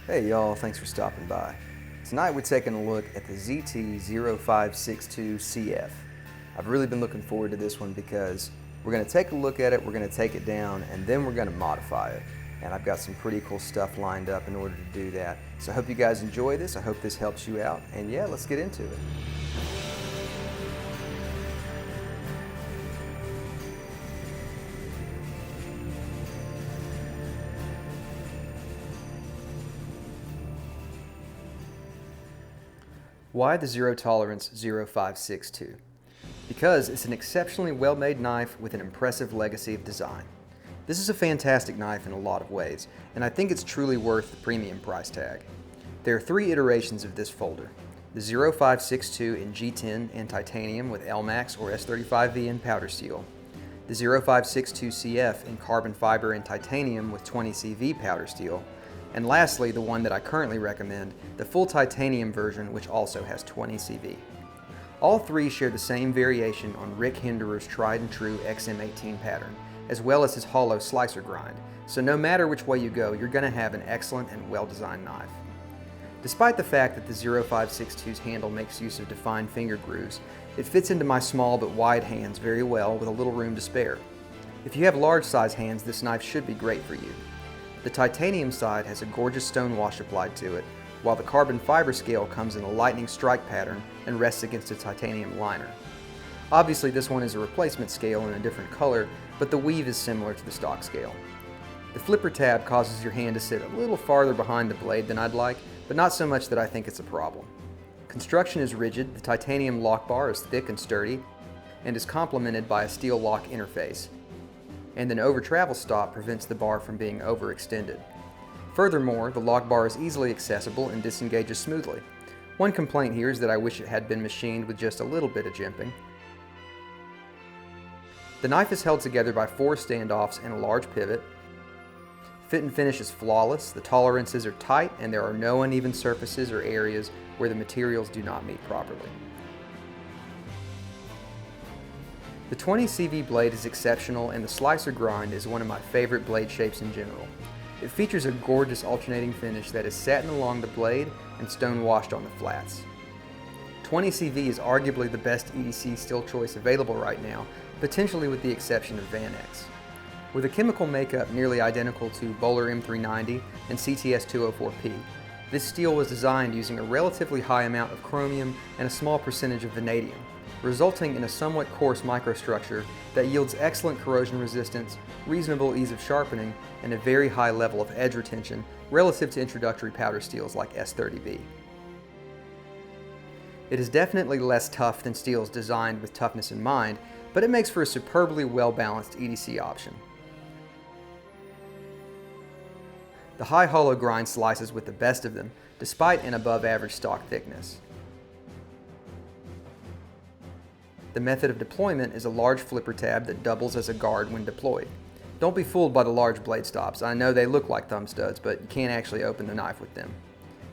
Hey y'all, thanks for stopping by. Tonight we're taking a look at the ZT0562CF. I've really been looking forward to this one because we're going to take a look at it, we're going to take it down, and then we're going to modify it. And I've got some pretty cool stuff lined up in order to do that. So I hope you guys enjoy this, I hope this helps you out, and yeah, let's get into it. Why the Zero Tolerance 0562? Because it's an exceptionally well-made knife with an impressive legacy of design. This is a fantastic knife in a lot of ways, and I think it's truly worth the premium price tag. There are three iterations of this folder: the 0562 in G10 and titanium with LMAX or S35V in powder steel, the 0562CF in carbon fiber and titanium with 20CV powder steel, and lastly, the one that I currently recommend, the full titanium version, which also has 20 CV. All three share the same variation on Rick Hinderer's tried and true XM18 pattern, as well as his hollow slicer grind, so no matter which way you go, you're going to have an excellent and well-designed knife. Despite the fact that the 0562's handle makes use of defined finger grooves, it fits into my small but wide hands very well with a little room to spare. If you have large size hands, this knife should be great for you. The titanium side has a gorgeous stone wash applied to it, while the carbon fiber scale comes in a lightning strike pattern and rests against a titanium liner. Obviously this one is a replacement scale in a different color, but the weave is similar to the stock scale. The flipper tab causes your hand to sit a little farther behind the blade than I'd like, but not so much that I think it's a problem. Construction is rigid, the titanium lock bar is thick and sturdy, and is complemented by a steel lock interface, and an over-travel stop prevents the bar from being overextended. Furthermore, the lock bar is easily accessible and disengages smoothly. One complaint here is that I wish it had been machined with just a little bit of jimping. The knife is held together by 4 standoffs and a large pivot. Fit and finish is flawless, the tolerances are tight, and there are no uneven surfaces or areas where the materials do not meet properly. The 20 CV blade is exceptional, and the slicer grind is one of my favorite blade shapes in general. It features a gorgeous alternating finish that is satin along the blade and stone washed on the flats. 20 CV is arguably the best EDC steel choice available right now, potentially with the exception of Van X. With a chemical makeup nearly identical to Bowler M390 and CTS 204P, this steel was designed using a relatively high amount of chromium and a small percentage of vanadium, resulting in a somewhat coarse microstructure that yields excellent corrosion resistance, reasonable ease of sharpening, and a very high level of edge retention relative to introductory powder steels like S30V. It is definitely less tough than steels designed with toughness in mind, but it makes for a superbly well-balanced EDC option. The high hollow grind slices with the best of them, despite an above-average stock thickness. The method of deployment is a large flipper tab that doubles as a guard when deployed. Don't be fooled by the large blade stops. I know they look like thumb studs, but you can't actually open the knife with them.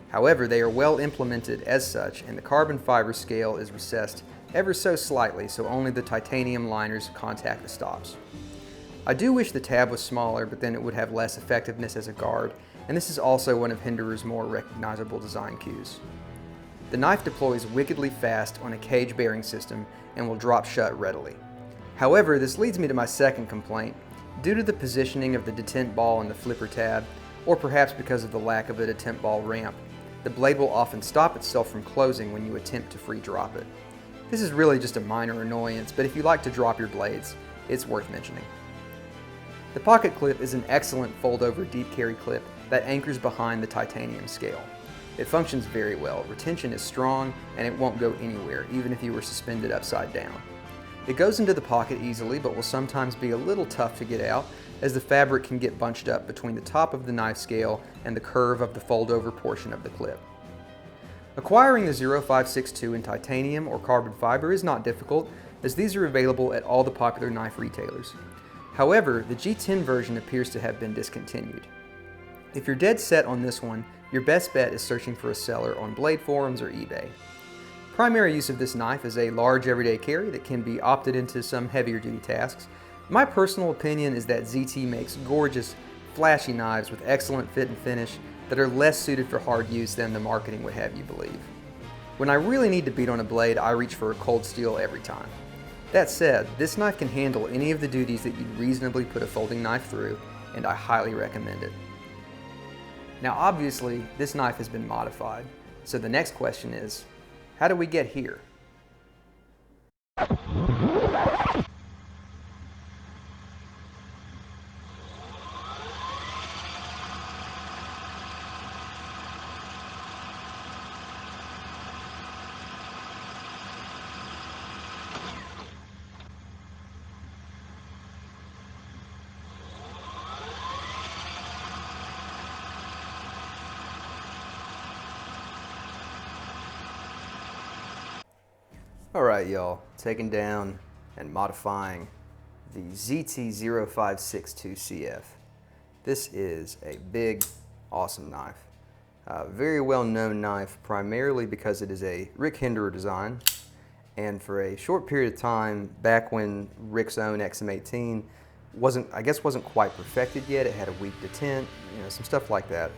However, they are well implemented as such, and the carbon fiber scale is recessed ever so slightly so only the titanium liners contact the stops. I do wish the tab was smaller, but then it would have less effectiveness as a guard, and this is also one of Hinderer's more recognizable design cues. The knife deploys wickedly fast on a cage bearing system and will drop shut readily. However, this leads me to my second complaint. Due to the positioning of the detent ball in the flipper tab, or perhaps because of the lack of a detent ball ramp, the blade will often stop itself from closing when you attempt to free drop it. This is really just a minor annoyance, but if you like to drop your blades, it's worth mentioning. The pocket clip is an excellent fold-over deep carry clip that anchors behind the titanium scale. It functions very well, retention is strong, and it won't go anywhere, even if you were suspended upside down. It goes into the pocket easily, but will sometimes be a little tough to get out, as the fabric can get bunched up between the top of the knife scale and the curve of the fold-over portion of the clip. Acquiring the 0562 in titanium or carbon fiber is not difficult, as these are available at all the popular knife retailers. However, the G10 version appears to have been discontinued. If you're dead set on this one, your best bet is searching for a seller on blade forums or eBay. Primary use of this knife is a large everyday carry that can be opted into some heavier duty tasks. My personal opinion is that ZT makes gorgeous, flashy knives with excellent fit and finish that are less suited for hard use than the marketing would have you believe. When I really need to beat on a blade, I reach for a cold steel every time. That said, this knife can handle any of the duties that you'd reasonably put a folding knife through, and I highly recommend it. Now obviously, this knife has been modified, so the next question is, how do we get here? Alright y'all, taking down and modifying the ZT0562CF. This is a big, awesome knife. Very well known knife primarily because it is a Rick Hinderer design, and for a short period of time back when Rick's own XM18 wasn't quite perfected yet, it had a weak detent, some stuff like that.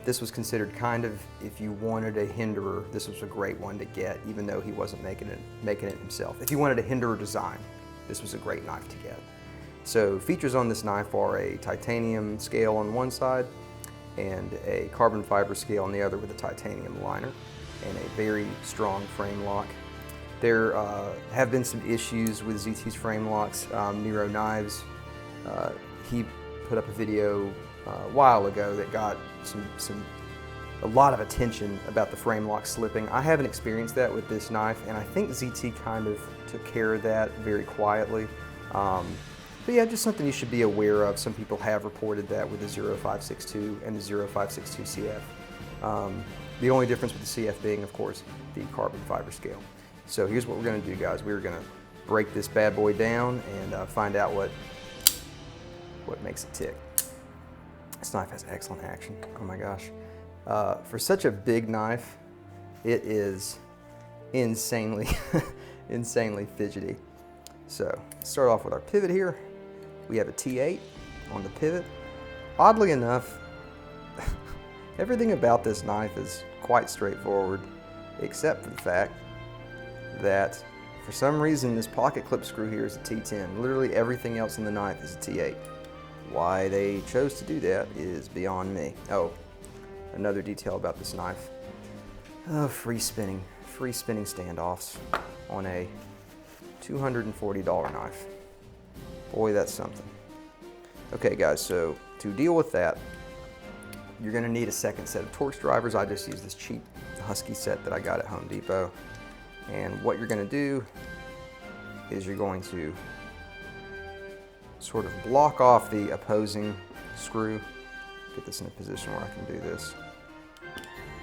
This was considered kind of, if you wanted a Hinderer, this was a great one to get, even though he wasn't making it himself. If you wanted a Hinderer design, this was a great knife to get. So features on this knife are a titanium scale on one side and a carbon fiber scale on the other with a titanium liner and a very strong frame lock. There have been some issues with ZT's frame locks. Nero Knives, he put up a video a while ago that got a lot of attention about the frame lock slipping. I haven't experienced that with this knife, and I think ZT kind of took care of that very quietly. But yeah, just something you should be aware of. Some people have reported that with the 0562 and the 0562 CF. The only difference with the CF being, of course, the carbon fiber scale. So here's what we're going to do, guys. We're going to break this bad boy down and find out what makes it tick. This knife has excellent action. Oh my gosh. For such a big knife, it is insanely, insanely fidgety. So let's start off with our pivot here. We have a T8 on the pivot. Oddly enough, everything about this knife is quite straightforward, except for the fact that for some reason this pocket clip screw here is a T10. Literally everything else in the knife is a T8. Why they chose to do that is beyond me. Oh, another detail about this knife. Free spinning standoffs on a $240 knife. Boy, that's something. Okay guys, so to deal with that, you're gonna need a second set of Torx drivers. I just use this cheap Husky set that I got at Home Depot. And what you're gonna do is you're going to sort of block off the opposing screw. Get this in a position where I can do this.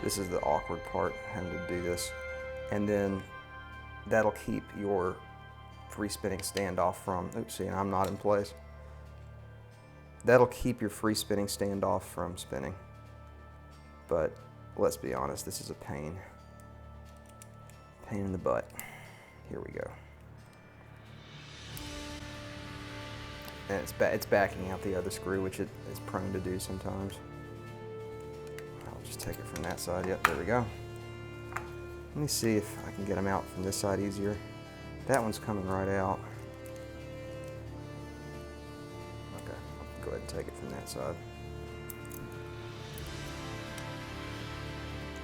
This is the awkward part, having to do this. And then that'll keep your free spinning standoff from, oops, see, I'm not in place. That'll keep your free spinning standoff from spinning. But let's be honest, this is a pain. Pain in the butt. Here we go. And it's backing out the other screw, which it is prone to do sometimes. I'll just take it from that side. Yep, there we go. Let me see if I can get them out from this side easier. That one's coming right out. Okay, I'll go ahead and take it from that side.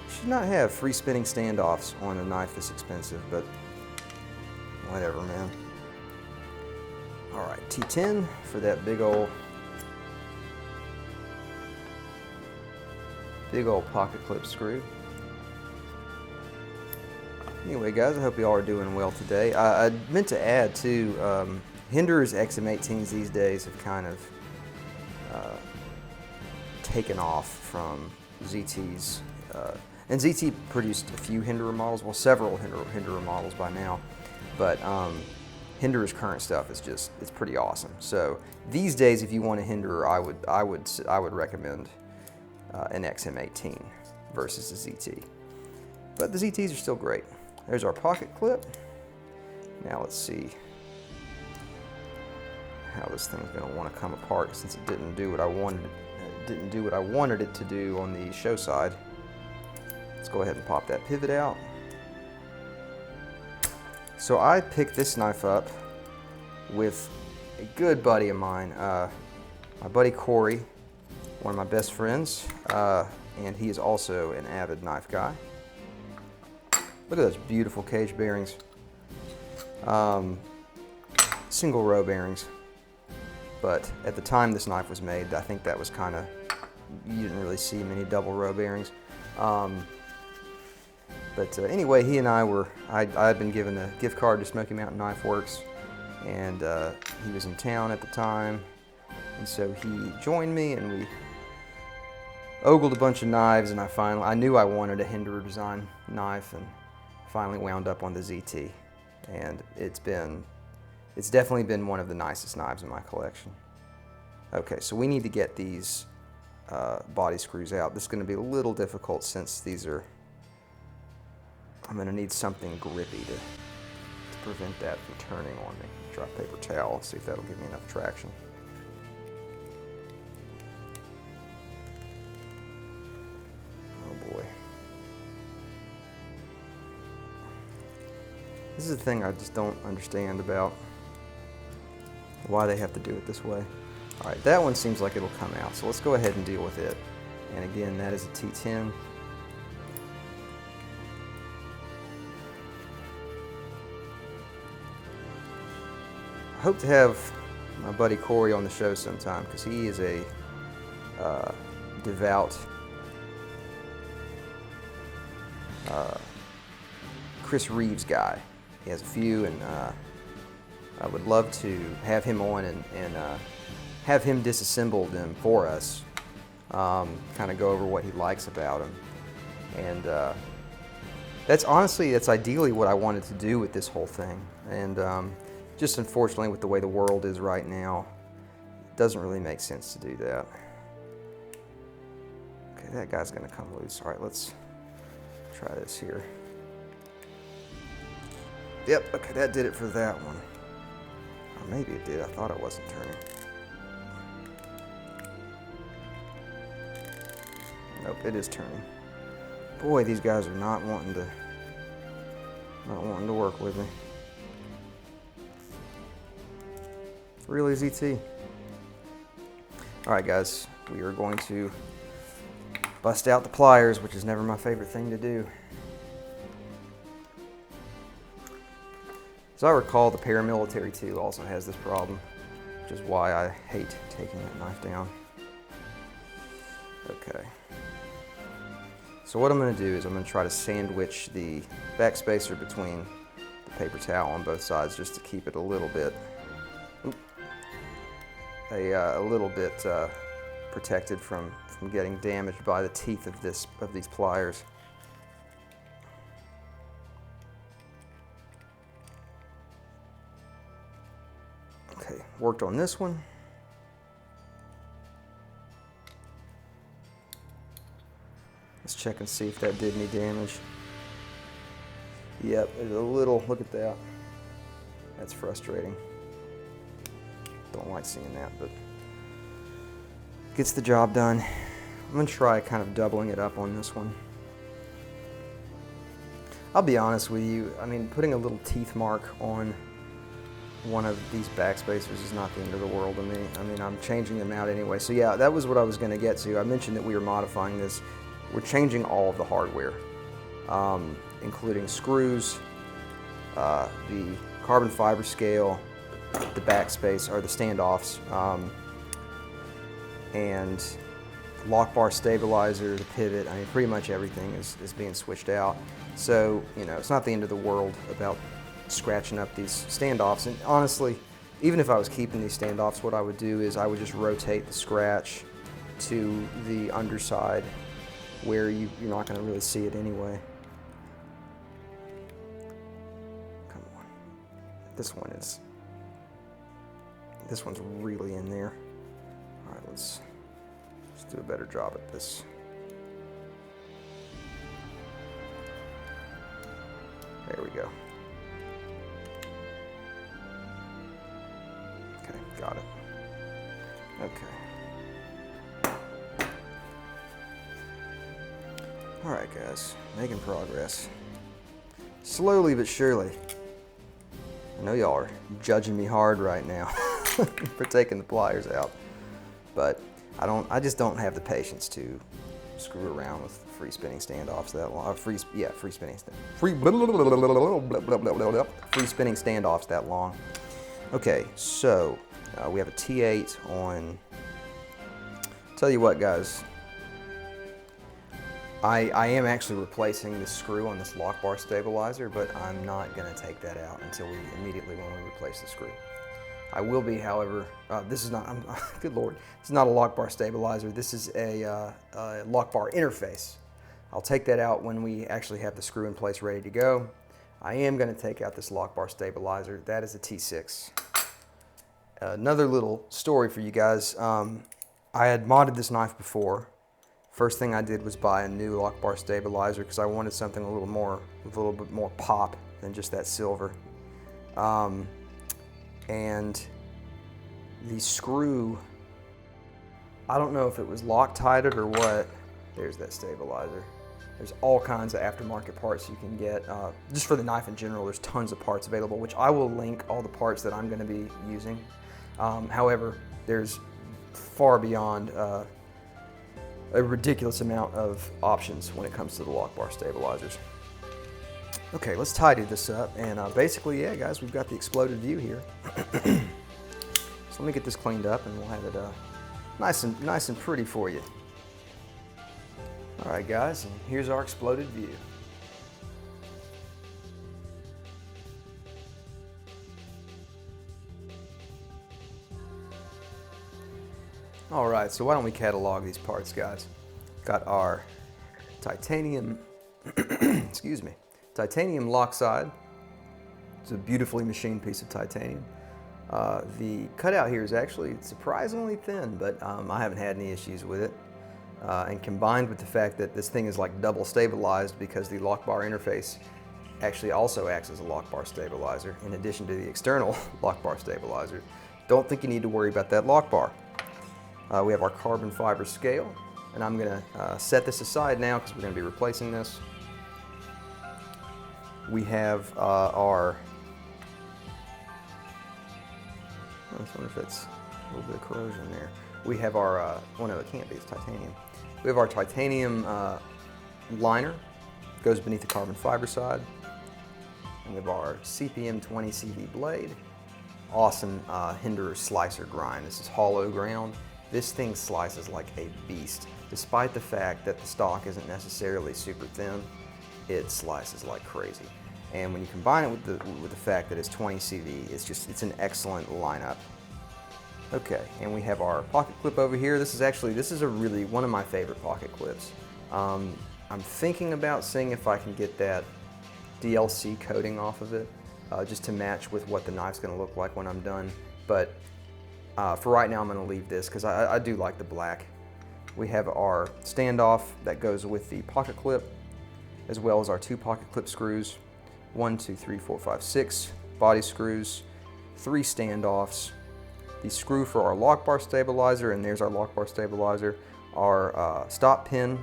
Should not have free spinning standoffs on a knife this expensive, but whatever, man. Alright, T10 for that big old pocket clip screw. Anyway guys, I hope you all are doing well today. I meant to add too, Hinderer's XM18s these days have kind of taken off from ZT's, and ZT produced a few Hinderer models, well several Hinderer models by now, but Hinderer's current stuff is it's pretty awesome. So these days, if you want a Hinderer, I would recommend an XM18 versus a ZT. But the ZTs are still great. There's our pocket clip. Now let's see how this thing's going to want to come apart since it didn't do what I wanted it to didn't do what I wanted it to do on the show side. Let's go ahead and pop that pivot out. So I picked this knife up with a good buddy of mine, my buddy Corey, one of my best friends, and he is also an avid knife guy. Look at those beautiful cage bearings. Single row bearings. But at the time this knife was made, I think that was kind of, you didn't really see many double row bearings. But anyway, he and I I had been given a gift card to Smoky Mountain Knife Works, and he was in town at the time, and so he joined me, and we ogled a bunch of knives, and I knew I wanted a Hinderer Design knife, and finally wound up on the ZT, and it's definitely been one of the nicest knives in my collection. Okay, so we need to get these body screws out. This is going to be a little difficult since I'm going to need something grippy to prevent that from turning on me. Drop paper towel, see if that'll give me enough traction. Oh boy. This is the thing I just don't understand about why they have to do it this way. All right, that one seems like it'll come out, so let's go ahead and deal with it. And again, that is a T10. I hope to have my buddy Corey on the show sometime, because he is a devout Chris Reeves guy. He has a few, and I would love to have him on and have him disassemble them for us, kind of go over what he likes about them. And that's ideally what I wanted to do with this whole thing. And just unfortunately, with the way the world is right now, it doesn't really make sense to do that. Okay, that guy's gonna come loose. All right, let's try this here. Yep, okay, that did it for that one. Or maybe it did, I thought it wasn't turning. Nope, it is turning. Boy, these guys are not wanting to work with me. Really, ZT? All right, guys, we are going to bust out the pliers, which is never my favorite thing to do. As I recall, the Paramilitary 2 also has this problem, which is why I hate taking that knife down. Okay. So what I'm going to do is I'm going to try to sandwich the backspacer between the paper towel on both sides, just to keep it a little bit, protected from getting damaged by the teeth of these pliers. Okay, worked on this one. Let's check and see if that did any damage. Yep, there's a little, look at that. That's frustrating. Don't like seeing that, but gets the job done. I'm gonna try kind of doubling it up on this one. I'll be honest with you, I mean, putting a little teeth mark on one of these backspacers is not the end of the world to me. I mean, I'm changing them out anyway. So yeah, that was what I was gonna get to. I mentioned that we were modifying this. We're changing all of the hardware, including screws, the carbon fiber scale, the backspace, or the standoffs, and lock bar stabilizer, the pivot. I mean, pretty much everything is being switched out. So, you know, it's not the end of the world about scratching up these standoffs. And honestly, even if I was keeping these standoffs, what I would do is I would just rotate the scratch to the underside where you're not going to really see it anyway. Come on. This one's really in there. All right, let's do a better job at this. There we go. Okay, got it. Okay. All right, guys, making progress. Slowly but surely. I know y'all are judging me hard right now for taking the pliers out, but I just don't have the patience to screw around with free spinning standoffs that long. Free spinning standoffs that long. Okay, so we have a T8 on. Tell you what, guys. I am actually replacing the screw on this lock bar stabilizer, but I'm not going to take that out until immediately when we replace the screw. I will be, however, this is not, good Lord, this is not a lock bar stabilizer. This is a lock bar interface. I'll take that out when we actually have the screw in place ready to go. I am going to take out this lock bar stabilizer. That is a T6. Another little story for you guys. I had modded this knife before. First thing I did was buy a new lock bar stabilizer because I wanted something a little bit more pop than just that silver. And the screw, I don't know if it was Loctited or what. There's that stabilizer. There's all kinds of aftermarket parts you can get. Just for the knife in general, there's tons of parts available, which I will link all the parts that I'm going to be using. However, there's far beyond a ridiculous amount of options when it comes to the lock bar stabilizers. Okay, let's tidy this up, and basically, yeah, guys, we've got the exploded view here. So let me get this cleaned up, and we'll have it nice and pretty for you. All right, guys, and here's our exploded view. All right, so why don't we catalog these parts, guys? Got our titanium, excuse me, titanium lock side. It's a beautifully machined piece of titanium. The cutout here is actually surprisingly thin, but I haven't had any issues with it. And combined with the fact that this thing is like double stabilized because the lock bar interface actually also acts as a lock bar stabilizer in addition to the external lock bar stabilizer, don't think you need to worry about that lock bar. We have our carbon fiber scale, and I'm going to set this aside now because we're going to be replacing this. We have our, I wonder if it's a little bit of corrosion there. We have our, well no, it can't be, it's titanium. We have our titanium liner, goes beneath the carbon fiber side. And we have our CPM 20 CV blade. Awesome Hinderer slicer grind. This is hollow ground. This thing slices like a beast. Despite the fact that the stock isn't necessarily super thin, it slices like crazy. And when you combine it with the fact that it's 20 CV, it's an excellent lineup. Okay, and we have our pocket clip over here. This is a really one of my favorite pocket clips. I'm thinking about seeing if I can get that DLC coating off of it, just to match with what the knife's going to look like when I'm done. But for right now, I'm going to leave this because I do like the black. We have our standoff that goes with the pocket clip, as well as our 2 pocket clip screws, 1, 2, 3, 4, 5, 6 body screws, 3 standoffs, the screw for our lock bar stabilizer, and there's our lock bar stabilizer, our stop pin.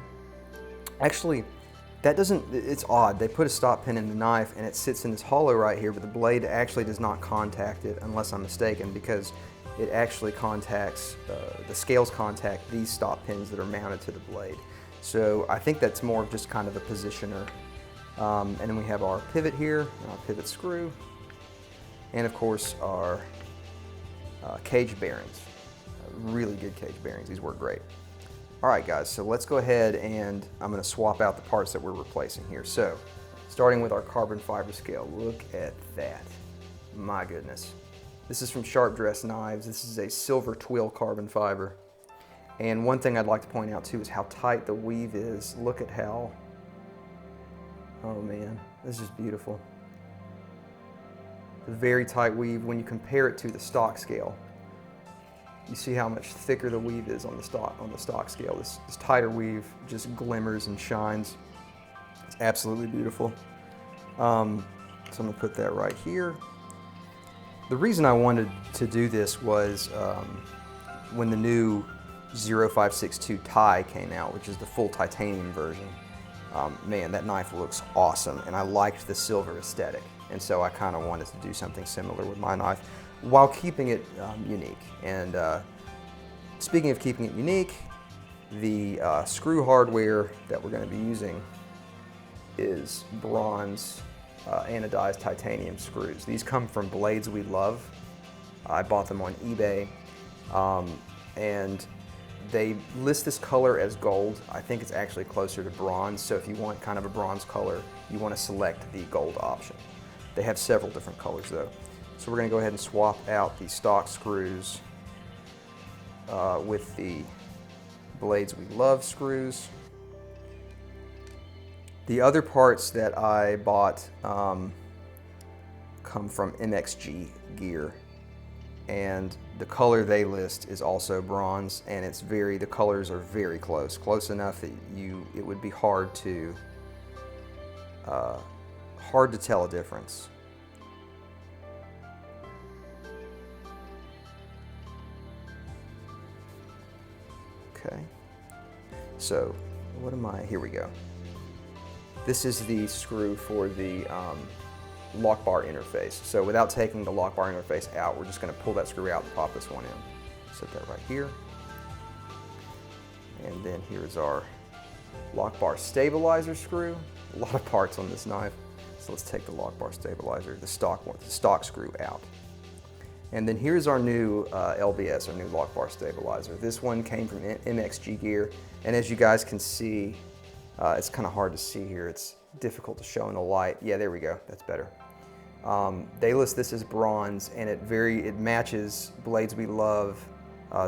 Actually, that doesn't, it's odd. They put a stop pin in the knife and it sits in this hollow right here, but the blade actually does not contact it unless I'm mistaken, because it actually contacts, the scales contact these stop pins that are mounted to the blade. So I think that's more of just kind of a positioner. And then we have our pivot here, our pivot screw, and of course our cage bearings. Really good cage bearings, these work great. All right guys, so let's go ahead and I'm gonna swap out the parts that we're replacing here. So, starting with our carbon fiber scale, look at that. My goodness. This is from Sharp Dress Knives. This is a silver twill carbon fiber. And one thing I'd like to point out too is how tight the weave is. Look at how, oh man, this is beautiful. It's a very tight weave. When you compare it to the stock scale, you see how much thicker the weave is on the stock scale. This tighter weave just glimmers and shines. It's absolutely beautiful. So I'm gonna put that right here. The reason I wanted to do this was when the new 0562 tie came out, which is the full titanium version. Man, that knife looks awesome, and I liked the silver aesthetic, and so I kind of wanted to do something similar with my knife while keeping it unique. And speaking of keeping it unique, the screw hardware that we're going to be using is bronze anodized titanium screws. These come from Blades We Love. I bought them on eBay, and they list this color as gold. I think it's actually closer to bronze, so if you want kind of a bronze color, you want to select the gold option. They have several different colors though. So we're going to go ahead and swap out the stock screws with the Blades We Love screws. The other parts that I bought come from MXG Gear, and the color they list is also bronze, and the colors are very close enough that it would be hard to tell a difference. Okay, so here we go. This is the screw for the lock bar interface. So without taking the lock bar interface out, we're just going to pull that screw out and pop this one in. Set that right here. And then here's our lock bar stabilizer screw. A lot of parts on this knife. So let's take the lock bar stabilizer, the stock screw out. And then here's our new LBS, our new lock bar stabilizer. This one came from MXG Gear, and as you guys can see, it's kind of hard to see here. It's difficult to show in the light. Yeah, there we go. That's better. They list this as bronze, and it matches Blades We Love.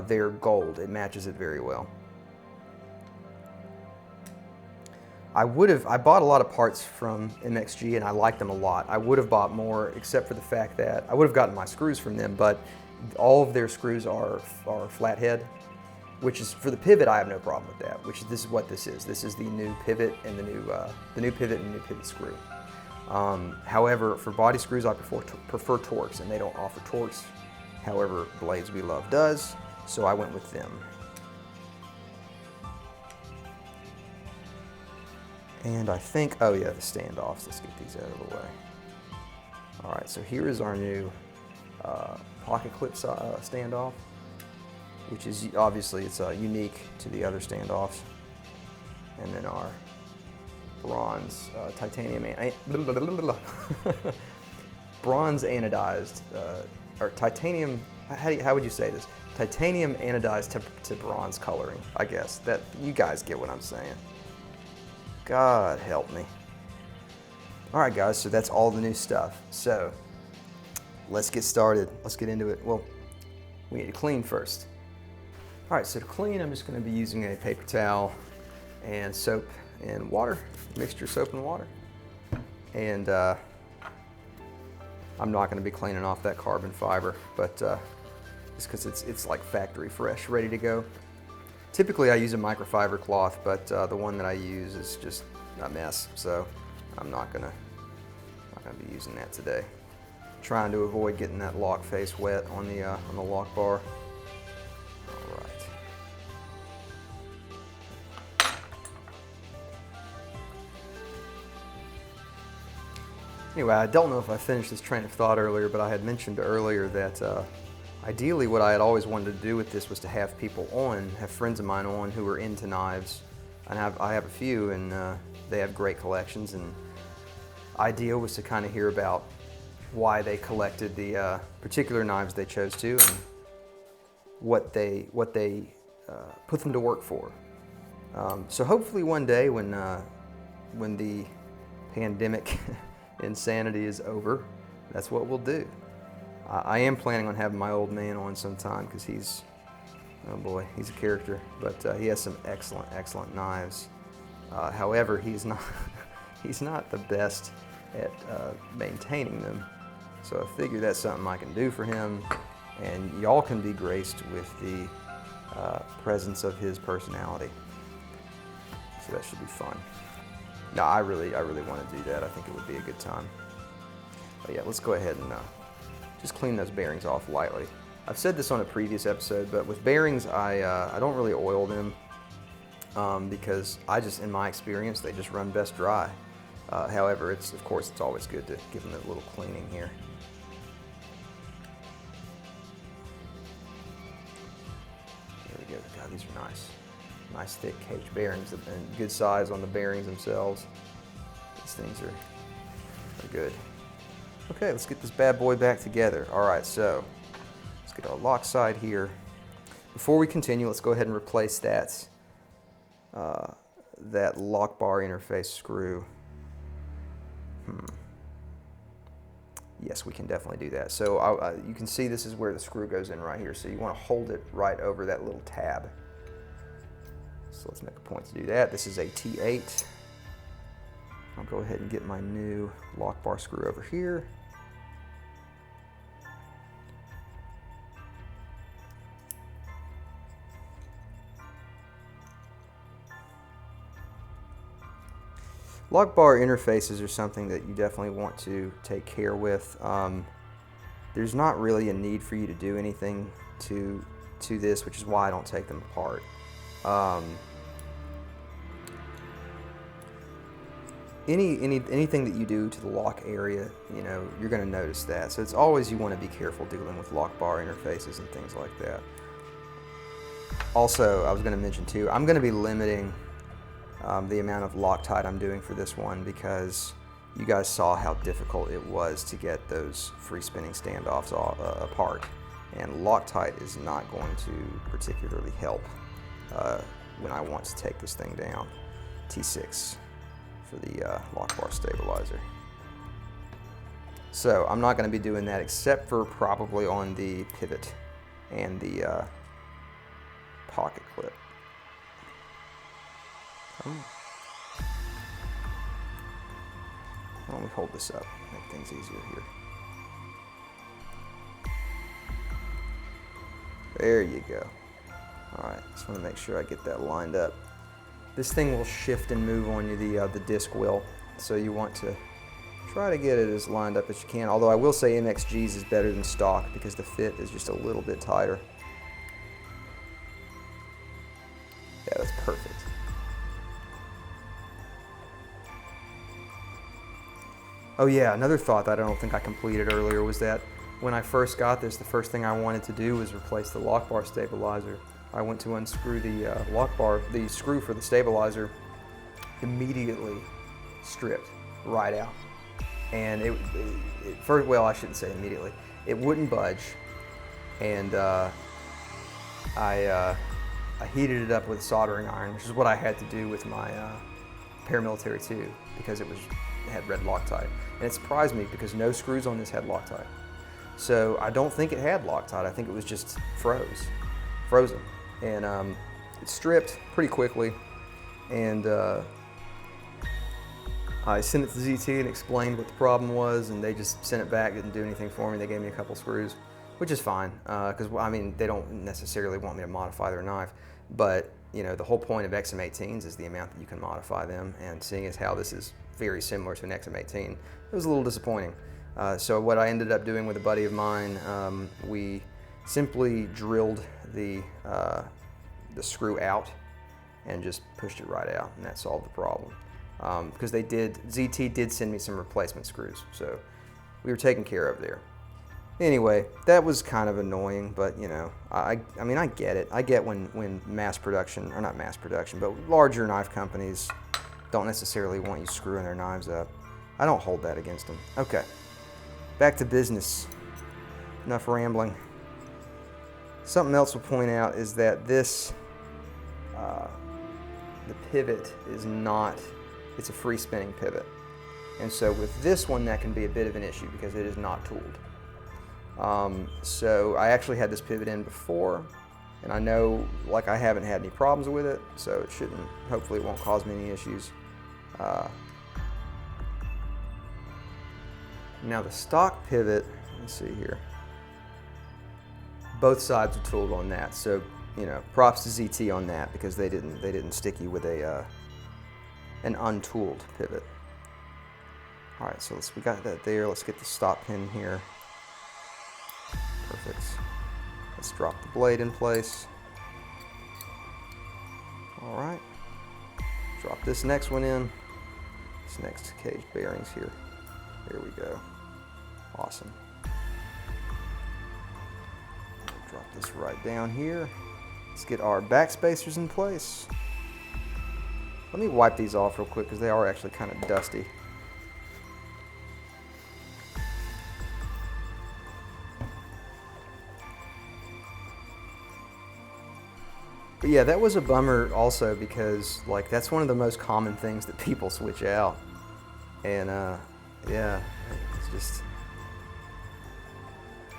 Their gold. It matches it very well. I bought a lot of parts from MXG, and I liked them a lot. I would have bought more, except for the fact that I would have gotten my screws from them, but all of their screws are flathead, which is, for the pivot, I have no problem with that, this is what this is. This is the new pivot and the new pivot and new pivot screw. However, for body screws, I prefer Torx, and they don't offer Torx. However, Blades We Love does, so I went with them. And I think, oh yeah, the standoffs. Let's get these out of the way. All right, so here is our new pocket clip standoff, which is obviously it's unique to the other standoffs. And then our bronze titanium, bronze anodized, or titanium. How would you say this? Titanium anodized to bronze coloring. I guess that you guys get what I'm saying. God help me. All right, guys, so that's all the new stuff. So let's get started. Let's get into it. Well, we need to clean first. All right, so to clean, I'm just going to be using a paper towel and soap and water, mixture soap and water. And I'm not going to be cleaning off that carbon fiber, but just because it's like factory fresh, ready to go. Typically I use a microfiber cloth, but the one that I use is just a mess, so I'm not gonna be using that today. Trying to avoid getting that lock face wet on the lock bar. All right. Anyway, I don't know if I finished this train of thought earlier, but I had mentioned earlier that ideally, what I had always wanted to do with this was to have people on, have friends of mine on who are into knives. I have a few, and they have great collections, and idea was to kind of hear about why they collected the particular knives they chose to, and what they put them to work for. So hopefully one day when the pandemic insanity is over, that's what we'll do. I am planning on having my old man on sometime, because he's, oh boy, he's a character, but he has some excellent knives. However, he's not the best at maintaining them. So I figure that's something I can do for him, and y'all can be graced with the presence of his personality. So that should be fun. No, I really want to do that. I think it would be a good time. But yeah, let's go ahead and just clean those bearings off lightly. I've said this on a previous episode, but with bearings, I don't really oil them. because in my experience, they just run best dry. However, of course, it's always good to give them a little cleaning here. There we go. God, these are nice. Nice thick cage bearings and good size on the bearings themselves. These things are good. Okay, let's get this bad boy back together. All right, so let's get our lock side here. Before we continue, let's go ahead and replace that lock bar interface screw. Yes, we can definitely do that. So you can see this is where the screw goes in right here. So you want to hold it right over that little tab. So let's make a point to do that. This is a T8. I'll go ahead and get my new lock bar screw over here. Lock bar interfaces are something that you definitely want to take care with. There's not really a need for you to do anything to this, which is why I don't take them apart. Anything that you do to the lock area, you're going to notice that. So it's always you want to be careful dealing with lock bar interfaces and things like that. Also, I was going to mention too, I'm going to be limiting the amount of Loctite I'm doing for this one because you guys saw how difficult it was to get those free spinning standoffs apart. And Loctite is not going to particularly help when I want to take this thing down. T6 for the lock bar stabilizer. So I'm not going to be doing that except for probably on the pivot and the pocket clip. Why don't we hold this up, make things easier here. There you go. All right, just want to make sure I get that lined up. This thing will shift and move on you, the disc will, so you want to try to get it as lined up as you can, although I will say MXG's is better than stock because the fit is just a little bit tighter. Yeah, that's perfect. Oh yeah, another thought that I don't think I completed earlier was that when I first got this, the first thing I wanted to do was replace the lock bar stabilizer. I went to unscrew the the screw for the stabilizer, immediately stripped right out. And well, I shouldn't say immediately. It wouldn't budge, and I heated it up with a soldering iron, which is what I had to do with my paramilitary 2 because it had red Loctite. And it surprised me because no screws on this had Loctite. So I don't think it had Loctite. I think it was just frozen. And it stripped pretty quickly. And I sent it to ZT and explained what the problem was, and they just sent it back, didn't do anything for me. They gave me a couple screws, which is fine, because I mean, they don't necessarily want me to modify their knife, but the whole point of XM18s is the amount that you can modify them, and seeing as how this is very similar to an XM18, it was a little disappointing. So what I ended up doing with a buddy of mine, we simply drilled the screw out and just pushed it right out, and that solved the problem. Because ZT did send me some replacement screws, so we were taken care of there. Anyway, that was kind of annoying, but I mean, I get it. I get when mass production, or not mass production, but larger knife companies don't necessarily want you screwing their knives up. I don't hold that against them. Okay, back to business. Enough rambling. Something else we'll point out is that this, the pivot is not, it's a free spinning pivot. And so with this one, that can be a bit of an issue because it is not tooled. So I actually had this pivot in before, and I know I haven't had any problems with it, so it shouldn't, hopefully it won't cause me any issues. Now the stock pivot, let's see here, both sides are tooled on that, so props to ZT on that because they didn't stick you with an untooled pivot. All right, so we got that there. Let's get the stop pin here. Perfect. Let's drop the blade in place. All right. Drop this next one in. This next cage bearings here. Here we go. Awesome. Drop this right down here. Let's get our back spacers in place. Let me wipe these off real quick because they are actually kind of dusty. But yeah, that was a bummer also because like that's one of the most common things that people switch out. And yeah, it's just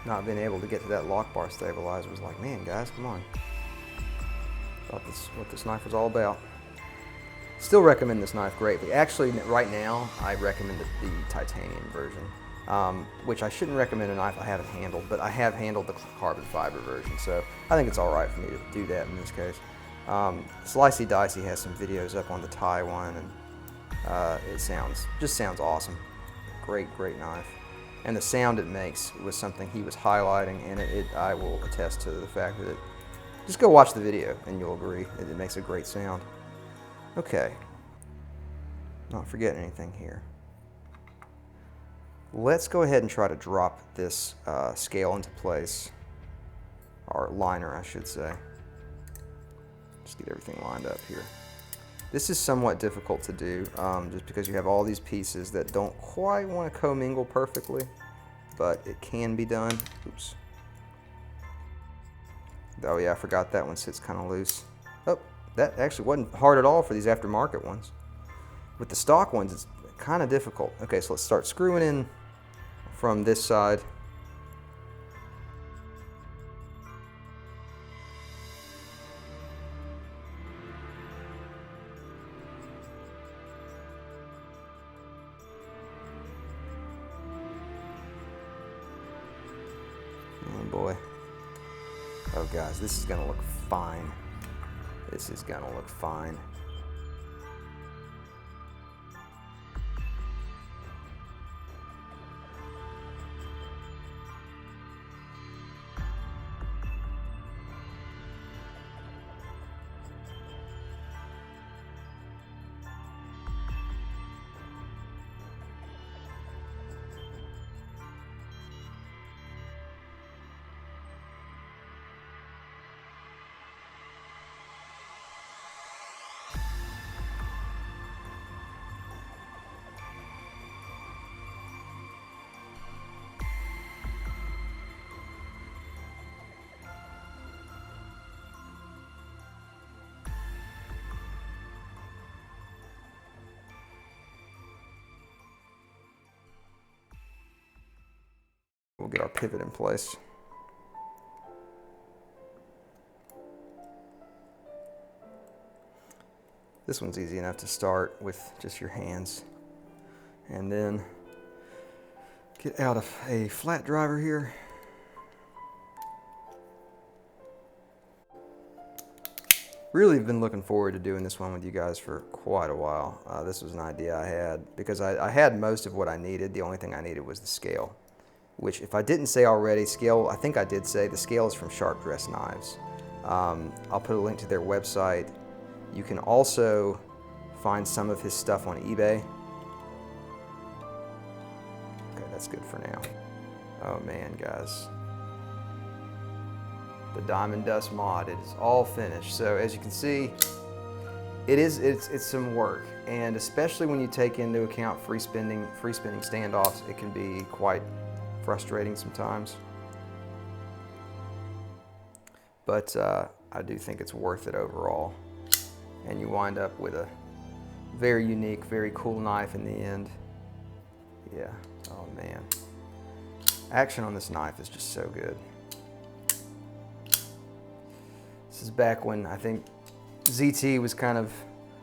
not being able to get to that lock bar stabilizer was like, man guys, come on. Thought this what this knife was all about. Still recommend this knife greatly. Actually, right now, I recommend the titanium version, which I shouldn't recommend a knife I haven't handled, but I have handled the carbon fiber version, so I think it's all right for me to do that in this case. Slicey Dicey has some videos up on the Thai one, and it just sounds awesome. Great knife. And the sound it makes was something he was highlighting, and I will attest to the fact that just go watch the video and you'll agree that it makes a great sound. Okay, not forgetting anything here. Let's go ahead and try to drop this scale into place, or liner I should say. Just get everything lined up here. This is somewhat difficult to do just because you have all these pieces that don't quite want to commingle perfectly, but it can be done. Oops. Oh yeah, I forgot that one sits kind of loose. Oh. That actually wasn't hard at all for these aftermarket ones. With the stock ones, it's kind of difficult. Okay, so let's start screwing in from this side. Oh boy. Oh guys, this is gonna look fine. This is gonna look fine. We'll get our pivot in place. This one's easy enough to start with just your hands. And then get out of a flat driver here. Really been looking forward to doing this one with you guys for quite a while. This was an idea I had because I had most of what I needed. The only thing I needed was the scale, which if I didn't say already, scale, I think I did say, the scale is from Sharp Dressed Knives. I'll put a link to their website. You can also find some of his stuff on eBay. Okay, that's good for now. Oh man, guys. The Diamond Dust mod, it is all finished. So as you can see, it's some work, and especially when you take into account free spinning standoffs, it can be quite frustrating sometimes. But I do think it's worth it overall, and you wind up with a very unique, very cool knife in the end. Yeah, oh man. Action on this knife is just so good. This is back when I think ZT was kind of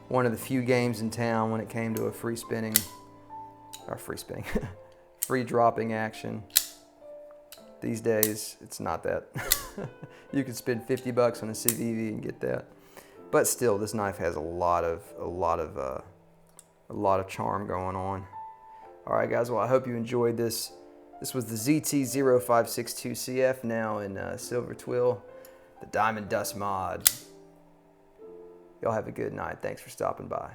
one of the few games in town when it came to a free dropping action. These days, it's not that. You can spend 50 bucks on a CVV and get that. But still, this knife has a lot of charm going on. All right, guys. Well, I hope you enjoyed this. This was the ZT0562CF, now in silver twill, the Diamond Dust mod. Y'all have a good night. Thanks for stopping by.